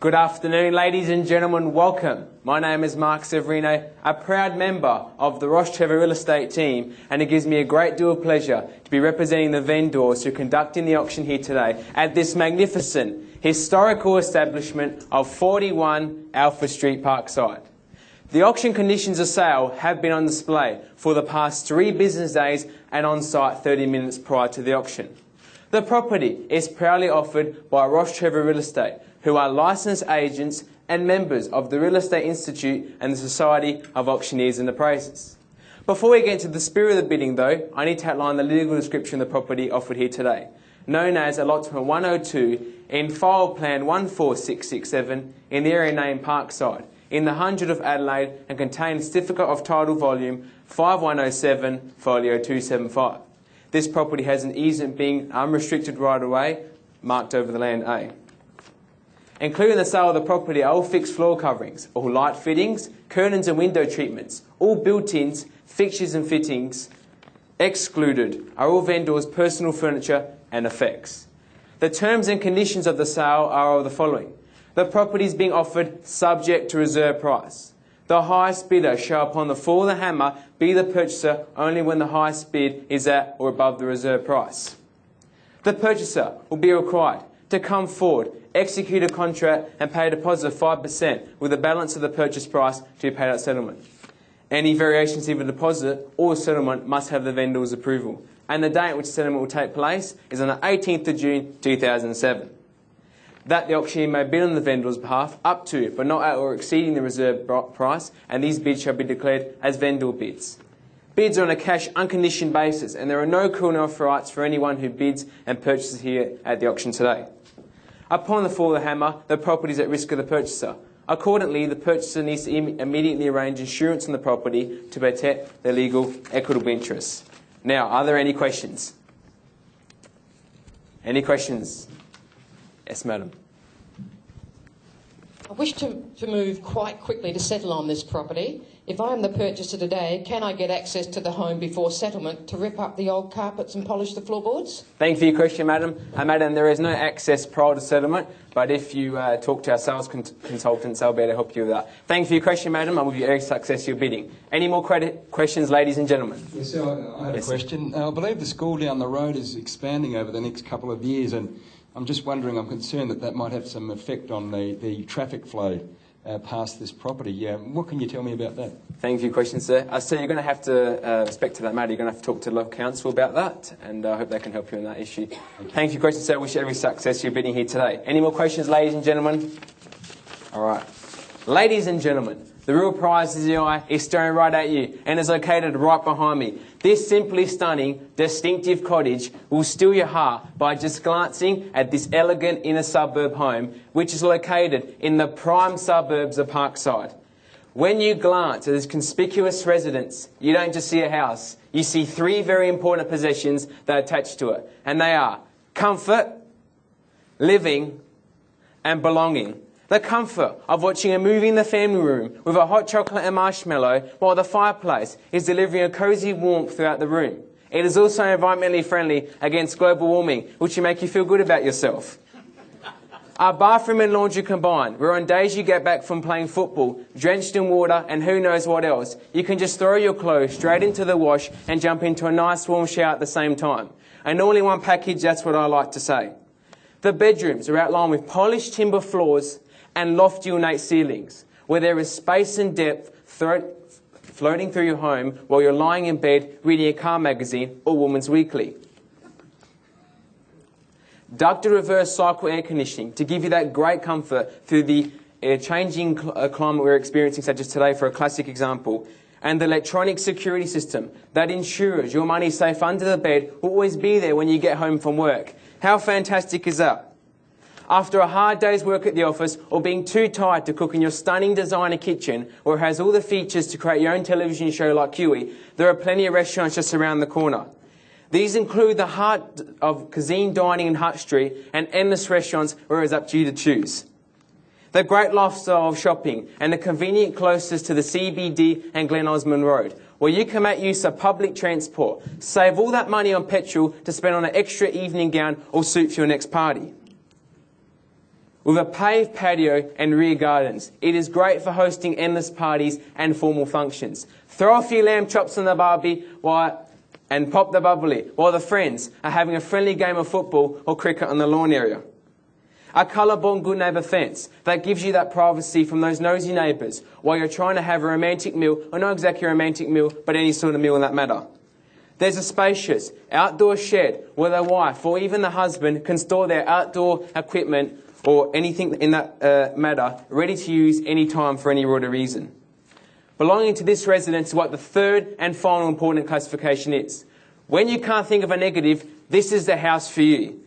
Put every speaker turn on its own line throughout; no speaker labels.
Good afternoon, ladies and gentlemen. Welcome. My name is Mark Severino, a proud member of the Rostrevor Real Estate team, and it gives me a great deal of pleasure to be representing the vendors who are conducting the auction here today at this magnificent historical establishment of 41 Alfred Street, Parkside. The auction conditions of sale have been on display for the past 3 business days and on site 30 minutes prior to the auction. The property is proudly offered by Rostrevor Real Estate, who are licensed agents and members of the Real Estate Institute and the Society of Auctioneers and Appraisers. Before we get into the spirit of the bidding though, I need to outline the legal description of the property offered here today, known as Allotment 102 in File Plan 14667 in the area named Parkside, in the 100 of Adelaide, and contains Certificate of Title Volume 5107, Folio 275. This property has an easement being unrestricted right-of-way, marked over the land A. Including the sale of the property are all fixed floor coverings, all light fittings, curtains and window treatments, all built-ins, fixtures and fittings. Excluded are all vendors' personal furniture and effects. The terms and conditions of the sale are the following. The property is being offered subject to reserve price. The highest bidder shall, upon the fall of the hammer, be the purchaser only when the highest bid is at or above the reserve price. The purchaser will be required to come forward, execute a contract and pay a deposit of 5% with the balance of the purchase price to be paid at settlement. Any variations in the deposit or settlement must have the vendor's approval, and the date at which settlement will take place is on the 18th of June 2007. That the auctioneer may bid on the vendor's behalf up to, but not at or exceeding the reserve price, and these bids shall be declared as vendor bids. Bids are on a cash unconditioned basis, and there are no cooling off rights for anyone who bids and purchases here at the auction today. Upon the fall of the hammer, the property is at risk of the purchaser. Accordingly, the purchaser needs to immediately arrange insurance on the property to protect their legal, equitable interests. Now, are there any questions? Any questions? Yes, madam.
I wish to move quite quickly to settle on this property. If I am the purchaser today, can I get access to the home before settlement to rip up the old carpets and polish the floorboards?
Thank you for your question, madam. Madam, there is no access prior to settlement, but if you talk to our sales consultants, they'll be able to help you with that. Thank you for your question, madam. I will give you every success to your bidding. Any more questions, ladies and gentlemen?
Yes, sir, I have a question. I believe the school down the road is expanding over the next couple of years, and I'm just wondering, I'm concerned that might have some effect on the traffic flow past this property. What can you tell me about that?
Thank you for your question, sir. So you're going to have to, respect to that matter, you're going to have to talk to the local council about that, and I hope they can help you on that issue. Thank you for your question, sir. I wish you every success to your bidding here today. Any more questions, ladies and gentlemen? All right. Ladies and gentlemen, the real prize is the eye is staring right at you and is located right behind me. This simply stunning, distinctive cottage will steal your heart by just glancing at this elegant inner suburb home, which is located in the prime suburbs of Parkside. When you glance at this conspicuous residence, you don't just see a house. You see 3 very important possessions that are attached to it, and they are comfort, living, and belonging. The comfort of watching a movie in the family room with a hot chocolate and marshmallow while the fireplace is delivering a cosy warmth throughout the room. It is also environmentally friendly against global warming, which will make you feel good about yourself. Our bathroom and laundry combined, where on days you get back from playing football, drenched in water and who knows what else, you can just throw your clothes straight into the wash and jump into a nice warm shower at the same time. And all in one package, that's what I like to say. The bedrooms are outlined with polished timber floors and lofty ornate ceilings, where there is space and depth floating through your home while you're lying in bed reading a car magazine or Woman's Weekly. Ducted reverse cycle air conditioning to give you that great comfort through the changing climate we're experiencing, such as today for a classic example. And the electronic security system that ensures your money safe under the bed will always be there when you get home from work. How fantastic is that? After a hard day's work at the office or being too tired to cook in your stunning designer kitchen where it has all the features to create your own television show like Huey, there are plenty of restaurants just around the corner. These include the heart of cuisine dining in Hutt Street and endless restaurants where it's up to you to choose. The great lifestyle of shopping and the convenient closest to the CBD and Glen Osmond Road, where you can make use of public transport, save all that money on petrol to spend on an extra evening gown or suit for your next party. with a paved patio and rear gardens. It is great for hosting endless parties and formal functions. Throw a few lamb chops on the barbie and pop the bubbly while the friends are having a friendly game of football or cricket on the lawn area. A colourborn good neighbour fence that gives you that privacy from those nosy neighbours while you're trying to have a romantic meal, or not exactly a romantic meal, but any sort of meal in that matter. There's a spacious outdoor shed where the wife or even the husband can store their outdoor equipment or anything in that matter ready to use any time for any order reason. Belonging to this residence is what the third and final important classification is. When you can't think of a negative, this is the house for you.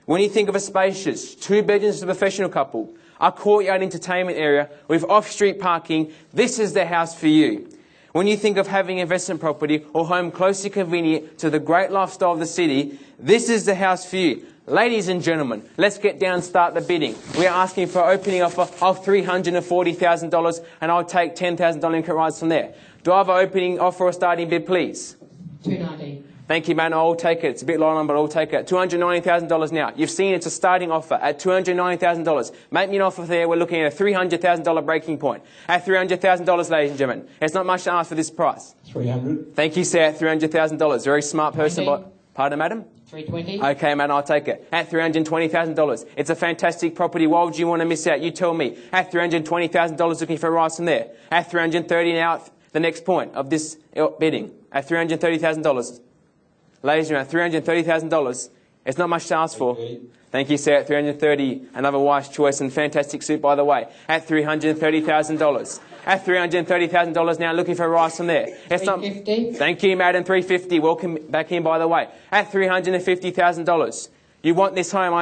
When you think of a spacious 2 bedrooms for a professional couple, a courtyard entertainment area with off-street parking, this is the house for you. When you think of having investment property or home closely convenient to the great lifestyle of the city, this is the house for you. Ladies and gentlemen, let's get down and start the bidding. We are asking for an opening offer of $340,000 and I'll take $10,000 increment rights from there. Do I have an opening offer or starting bid, please?
$290,000.
Thank you, man. I'll take it. It's a bit low on, but I'll take it. $290,000 now. You've seen it's a starting offer at $290,000. Make me an offer there. We're looking at a $300,000 breaking point. At $300,000, ladies and gentlemen. It's not much to ask for this price.
$300,000.
Thank you, sir. At $300,000. Very smart person. Pardon, madam?
$320,000.
Okay, man, I'll take it. At $320,000. It's a fantastic property. Why would you want to miss out? You tell me. At $320,000, looking for a rise from there. At $330,000 now, the next point of this bidding. At $330,000. Ladies and gentlemen, $330,000. It's not much to ask for.
Okay.
Thank you, sir. At $330,000, another wise choice and fantastic suit, by the way. At $330,000. At $330,000 now, looking for a rise from there. It's not.
$350,000.
Thank you, madam. $350,000. Welcome back in, by the way. At $350,000. You want this home, I